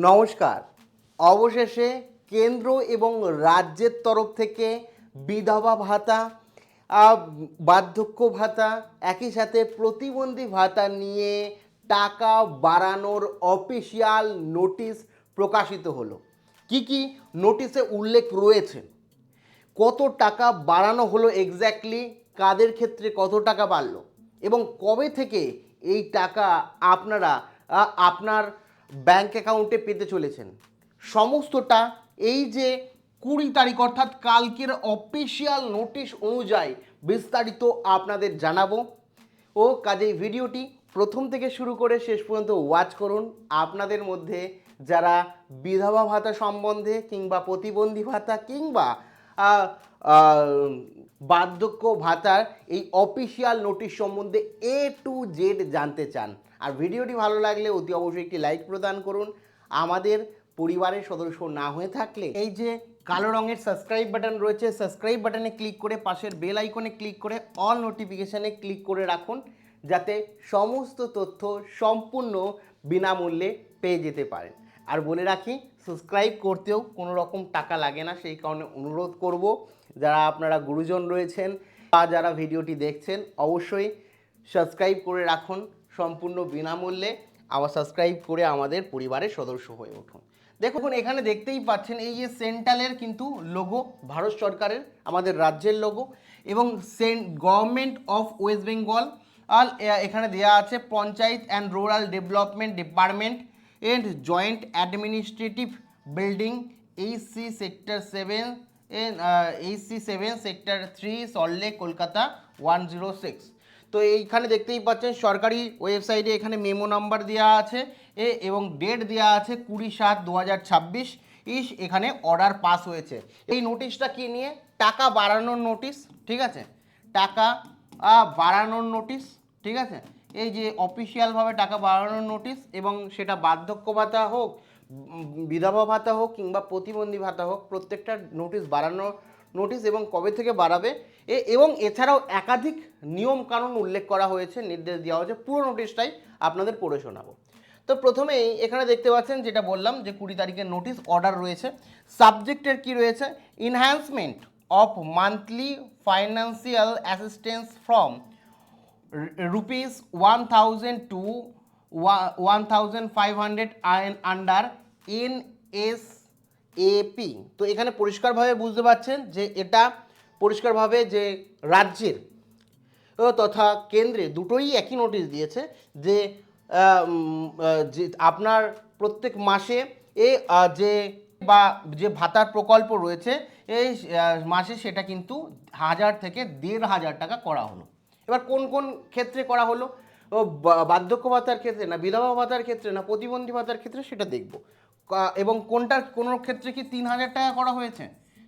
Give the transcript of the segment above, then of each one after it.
নমস্কার। অবশেষে কেন্দ্র এবং রাজ্যের তরফ থেকে বিধবা ভাতা, বার্ধক্য ভাতা, একই সাথে প্রতিবন্ধী ভাতা নিয়ে টাকা বাড়ানোর অফিসিয়াল নোটিশ প্রকাশিত হলো। কি নোটিশে উল্লেখ রয়েছে, কত টাকা বাড়ানো হলো এক্স্যাক্টলি, কাদের ক্ষেত্রে কত টাকা বাড়লো এবং কবে থেকে এই টাকা আপনারা আপনার ব্যাংক অ্যাকাউন্টে পেতে চলেছেন, সমস্তটা এই যে 20 তারিখ অর্থাৎ কালকের অফিসিয়াল নোটিশ অনুযায়ী বিস্তারিত আপনাদের জানাবো। ও কাজেই ভিডিওটি প্রথম থেকে শুরু করে শেষ পর্যন্ত ওয়াচ করুন। আপনাদের মধ্যে যারা বিধবা ভাতা সম্বন্ধে কিংবা প্রতিবন্ধী ভাতা কিংবা বার্ধক্য ভাতার এই অফিসিয়াল নোটিশ সম্বন্ধে A to Z জানতে চান, আর ভিডিওটি ভালো লাগলে অতি অবশ্যই একটি লাইক প্রদান করুন। আমাদের পরিবারের সদস্য না হয়ে থাকলে এই যে কালো রঙের সাবস্ক্রাইব বাটন রয়েছে, সাবস্ক্রাইব বাটনে ক্লিক করে পাশের বেল আইকনে ক্লিক করে অল নোটিফিকেশানে ক্লিক করে রাখুন, যাতে সমস্ত তথ্য সম্পূর্ণ বিনামূল্যে পেয়ে যেতে পারেন। আর বলে রাখি, সাবস্ক্রাইব করতেও কোনো রকম টাকা লাগে না, সেই কারণে অনুরোধ করব যারা আপনারা গুরুজন রয়েছেন বা যারা ভিডিওটি দেখছেন অবশ্যই সাবস্ক্রাইব করে রাখুন সম্পূর্ণ বিনামূল্যে। আবার সাবস্ক্রাইব করে আমাদের পরিবারের সদস্য হয়ে উঠুন। দেখুন, এখানে দেখতেই পাচ্ছেন এই যে সেন্ট্রালের কিন্তু লোগো, ভারত সরকারের আমাদের রাজ্যের লোগো, এবং গভর্নমেন্ট অফ ওয়েস্ট বেঙ্গল। আর এখানে দেওয়া আছে panchayat and rural development department and joint administrative building, HC sector 7, HC7 sector 3, Salt Lake, Kolkata 106। তো এইখানে দেখতেই পাচ্ছেন সরকারি ওয়েবসাইটে এখানে মেমো নাম্বার দেওয়া আছে এবং ডেট দেওয়া আছে 20/7/2026। এখানে অর্ডার পাস হয়েছে। এই নোটিশটা কি নিয়ে? টাকা বাড়ানোর নোটিশ, ঠিক আছে, টাকা বাড়ানোর নোটিশ, ঠিক আছে, এই যে অফিসিয়ালভাবে টাকা বাড়ানোর নোটিশ, এবং সেটা বার্ধক্য ভাতা হোক, বিধবা ভাতা হোক কিংবা প্রতিবন্ধী ভাতা হোক, প্রত্যেকটা নোটিশ বাড়ানোর নোটিশ এবং কবে থেকে বাড়াবে এবং এছাড়াও একাধিক নিয়ম কানুন উল্লেখ করা হয়েছে, নির্দেশ দেওয়া হয়েছে। পুরো নোটিশটাই আপনাদের পড়ে শোনাবো। তো প্রথমেই এখানে দেখতে পাচ্ছেন যেটা বললাম যে 20 তারিখের নোটিশ অর্ডার রয়েছে। সাবজেক্টের কি রয়েছে? Enhancement of monthly financial assistance from rupees 1000 to 1500 under NSAP। তো এখানে পরিষ্কারভাবে বুঝতে পারছেন যে এটা পরিষ্কারভাবে যে রাজ্যের তথা কেন্দ্রে দুটোই একই নোটিশ দিয়েছে যে যে আপনার প্রত্যেক মাসে বা যে ভাতার প্রকল্প রয়েছে এই মাসে সেটা কিন্তু 1000 থেকে 1500 টাকা করা হলো। এবার কোন কোন ক্ষেত্রে করা হলো, বার্ধক্য ভাতার ক্ষেত্রে না বিধবা ভাতার ক্ষেত্রে না প্রতিবন্ধী ভাতার ক্ষেত্রে, সেটা দেখব। এবং কোনো ক্ষেত্রে কি 3000 টাকা করা হয়েছে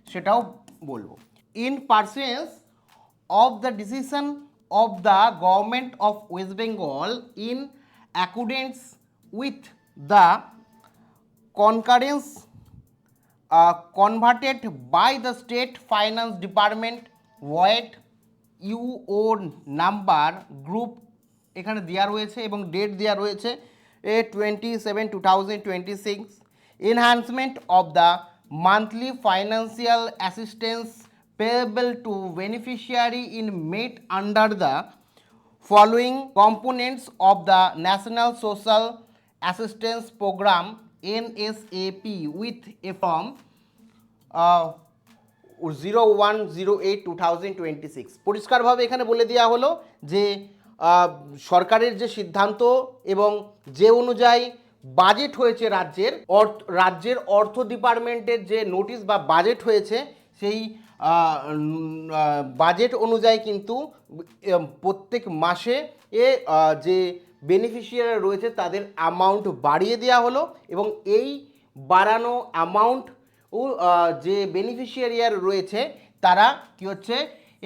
সেটাও বলবো। In pursuance of the decision of the government of West Bengal in accordance with the concurrence converted by the state finance department void UO number group এখানে দেওয়া রয়েছে এবং ডেট দেওয়া রয়েছে 27/2026। enhancement of the monthly financial assistance payable to beneficiary in made under the following components of the National Social Assistance Program NSAP with a from 01/08/2026। পরিষ্কারভাবে এখানে বলে দেওয়া হলো যে সরকারের যে সিদ্ধান্ত এবং যে অনুযায়ী বাজেট হয়েছে রাজ্যের অর্থ ডিপার্টমেন্টের যে নোটিশ বা বাজেট হয়েছে, সেই বাজেট অনুযায়ী কিন্তু প্রত্যেক মাসে যে বেনিফিশিয়ারি রয়েছে তাদের অ্যামাউন্ট বাড়িয়ে দেওয়া হলো এবং এই বাড়ানো অ্যামাউন্ট যে বেনিফিশিয়ারিয়ার রয়েছে তারা কি হচ্ছে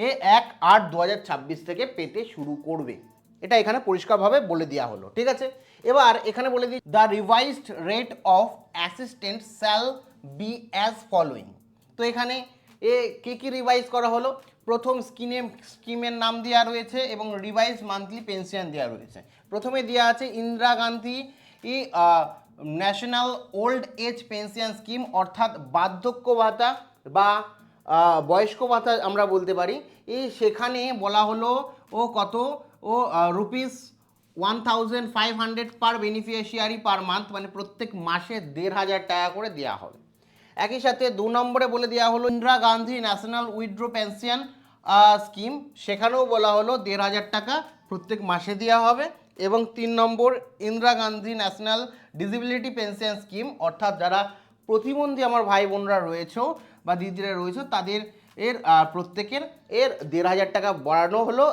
1/8/2026 থেকে পেতে শুরু করবে। এটা এখানে পরিষ্কারভাবে বলে দেওয়া হলো, ঠিক আছে। এবার এখানে বলে দিই the revised rate of assistant shall be as following. তো এখানে কি রিভাইজ করা হলো? প্রথম স্কিমের নাম দেওয়া রয়েছে এবং রিভাইজ মান্থলি পেনশন দেওয়া রয়েছে। প্রথমে দেওয়া আছে Indira Gandhi national old age pension scheme, অর্থাৎ বার্ধক্য ভাতা বা বয়স্ক ভাতা আমরা বলতে পারি। এই সেখানে বলা হলো ও কত, ও রুপিস 1500 পার বেনিফিশিয়ারি পার মান্থ, মানে প্রত্যেক মাসে 1500 টাকা করে দেওয়া হবে। একই সাথে 2 নম্বরে বলে দেওয়া হলো Indira Gandhi national withdraw pension scheme, সেখানেও বলা হলো 1500 টাকা প্রত্যেক মাসে দেওয়া হবে। এবং 3 নম্বর Indira Gandhi national disability pension scheme, অর্থাৎ যারা প্রতিবন্ধী আমার ভাই বোনরা রয়েছে বা দিদিরা রয়েছে তাদের প্রত্যেকের 1500 টাকা বাড়ানো হলো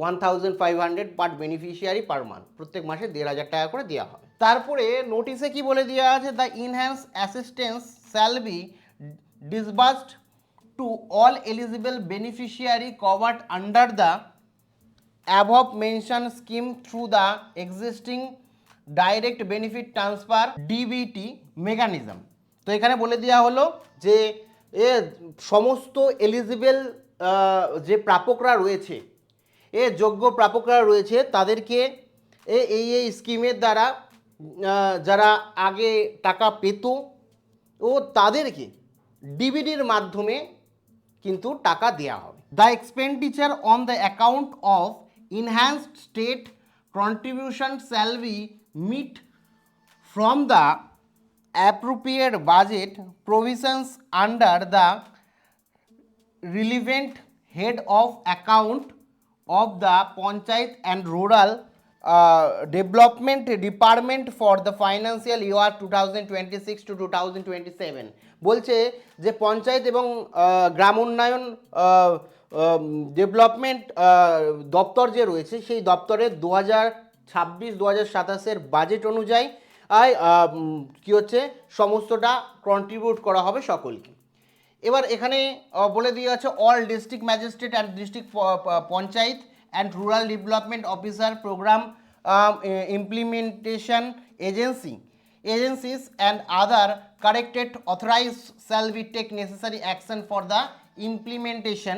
1500 পার বেনিফিশিয়ারি পার মান্থ, প্রত্যেক মাসে 1500 টাকা করে দেওয়া হবে। তারপরে নোটিশে কি বলে দেওয়া আছে, the enhanced assistance shall be disbursed to all eligible beneficiary covered under the above mentioned scheme through the existing direct benefit transfer DBT mechanism। তো এখানে বলে দেওয়া হলো যে সমস্ত এলিজিবল যে প্রাপকরা রয়েছে, যোগ্য প্রাপকরা রয়েছে তাদেরকে এই স্কিমের দ্বারা যারা আগে টাকা পেত ও তাদেরকে ডিবিটির মাধ্যমে কিন্তু টাকা দেওয়া হবে। The expenditure on the account of enhanced state contribution shall be met from the appropriate budget provisions under the relevant head of account of the Panchayat and Rural Development Department for the financial year 2026 to 2027। বলছে যে পঞ্চায়েত এবং গ্রাম উন্নয়ন development দপ্তর যে রয়েছে সেই দপ্তরের 2026-2027 budget অনুযায়ী কি হচ্ছে সমস্তটা কন্ট্রিবিউট করা হবে সকলকে। এবার এখানে বলে দিয়ে আছে all district magistrate and district panchayat and rural development officer programme implementation agencies and other corrected authorized shall be take necessary action for the implementation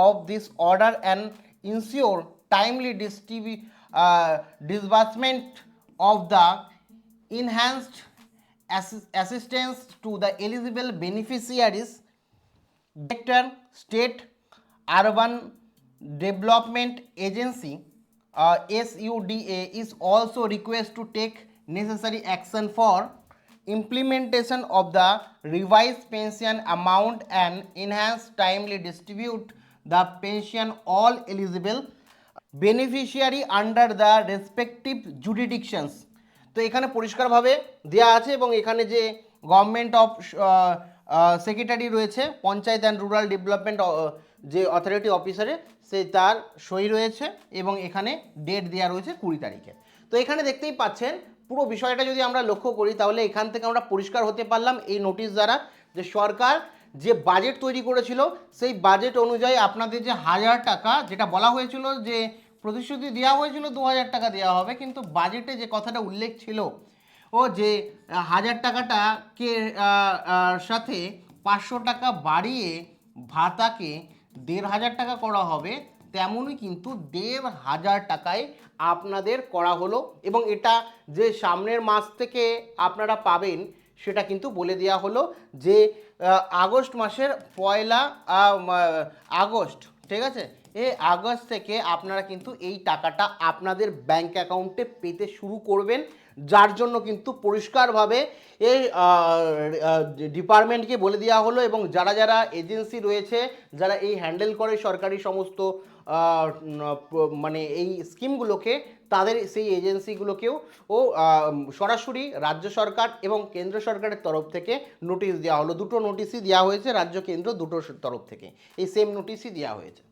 of this order and ensure timely disbursement of the enhanced assistance to the eligible beneficiaries. Director State Urban Development Agency SUDA is also requested to take necessary action for implementation of the revised pension amount and enhance timely distribute the pension all eligible beneficiary under the respective jurisdictions। তো এখানে পরিষ্কারভাবে দেওয়া আছে এবং এখানে যে government of secretary রয়েছে panchayat and rural development যে অথরিটি অফিসারে সে তার সই রয়েছে এবং এখানে ডেট দেওয়া রয়েছে 20 তারিখে। তো এখানে দেখতেই পাচ্ছেন পুরো বিষয়টা যদি আমরা লক্ষ্য করি তাহলে এখান থেকে আমরা পরিষ্কার হতে পারলাম এই নোটিশ দ্বারা যে সরকার যে বাজেট তৈরি করেছিল সেই বাজেট অনুযায়ী আপনাদের যে 1000 টাকা যেটা বলা হয়েছিল যে প্রতিশ্রুতি দেওয়া হয়েছিল 2000 টাকা দেওয়া হবে, কিন্তু বাজেটে যে কথাটা উল্লেখ ছিল ও যে 1000 টাকাটাকে সাথে 500 টাকা বাড়িয়ে ভাতাকে 1500 টাকা করা হবে, তেমনই কিন্তু 1500 টাকায় আপনাদের করা হলো এবং এটা যে সামনের মাস থেকে আপনারা পাবেন সেটা কিন্তু বলে দেওয়া হলো যে আগস্ট মাসের 1 আগস্ট, ঠিক আছে, এই আগস্ট থেকে আপনারা কিন্তু এই টাকাটা আপনাদের ব্যাংক অ্যাকাউন্টে পেতে শুরু করবেন, যার জন্য কিন্তু পরিষ্কারভাবে এই ডিপার্টমেন্টকে বলে দেওয়া হলো এবং যারা যারা এজেন্সি রয়েছে যারা এই হ্যান্ডেল করে সরকারি সমস্ত মানে এই স্কিমগুলোকে তাদের সেই এজেন্সিগুলোকেও সরাসরি রাজ্য সরকার এবং কেন্দ্র সরকারের তরফ থেকে নোটিশ দেওয়া হলো। দুটো নোটিশই দেওয়া হয়েছে রাজ্য কেন্দ্র দুটোর তরফ থেকে, এই সেম নোটিশই দেওয়া হয়েছে।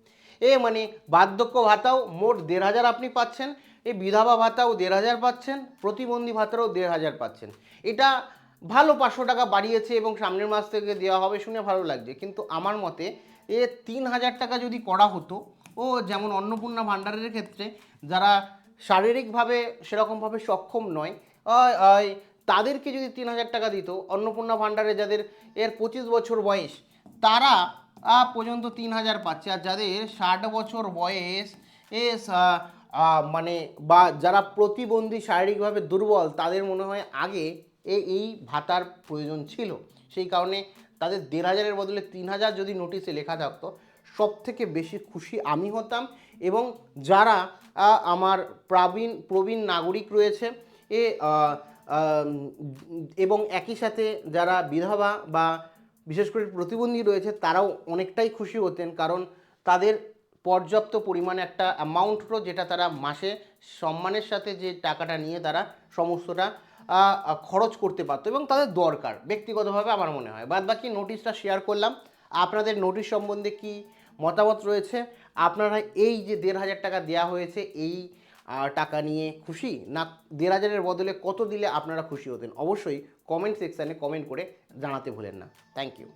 মানে বার্ধক্য ভাতাও মোট 1500 আপনি পাচ্ছেন, এই বিধবা ভাতাও 1500 পাচ্ছেন, প্রতিবন্ধী ভাতাও 1500 পাচ্ছেন। এটা ভালো 500 টাকা বাড়িয়েছে এবং সামনের মাস থেকে দেওয়া হবে শুনে ভালো লাগছে, কিন্তু আমার মতে 3000 টাকা যদি করা হতো যেমন অন্নপূর্ণা ভাণ্ডারের ক্ষেত্রে যারা শারীরিকভাবে সেরকমভাবে সক্ষম নয় তাদেরকে যদি 3000 টাকা দিত, অন্নপূর্ণা ভাণ্ডারে যাদের 25 বছর বয়স তারা পর্যন্ত 3000 পাচ্ছে, আর যাদের 60 বছর বয়স মানে বা যারা প্রতিবন্ধী শারীরিকভাবে দুর্বল তাদের মনে হয় আগে এই ভাতার প্রয়োজন ছিল। সেই কারণে তাদের ১,৫০০-এর বদলে ৩,০০০ যদি নোটিশে লেখা থাকতো সব থেকে বেশি খুশি আমি হতাম। এবং যারা আমার প্রবীণ নাগরিক রয়েছে এ এবং একই সাথে যারা বিধবা বা বিশেষ করে প্রতিবন্ধী রয়েছে তারাও অনেকটাই খুশি হতেন, কারণ তাদের পর্যাপ্ত পরিমাণে একটা অ্যামাউন্টও যেটা তারা মাসে সম্মানের সাথে যে টাকাটা নিয়ে তারা সমস্তটা খরচ করতে পারতো এবং তাদের দরকার ব্যক্তিগতভাবে আমার মনে হয়। বাদ বাকি নোটিশটা শেয়ার করলাম। আপনাদের নোটিশ সম্বন্ধে কি মতামত রয়েছে? আপনারা এই যে ১,৫০০ টাকা দেওয়া হয়েছে এই টাকা নিয়ে খুশি, না ১,৫০০-এর বদলে কত দিলে আপনারা খুশি হতেন? অবশ্যই কমেন্ট সেকশানে কমেন্ট করে জানাতে ভুলেন না। Thank you.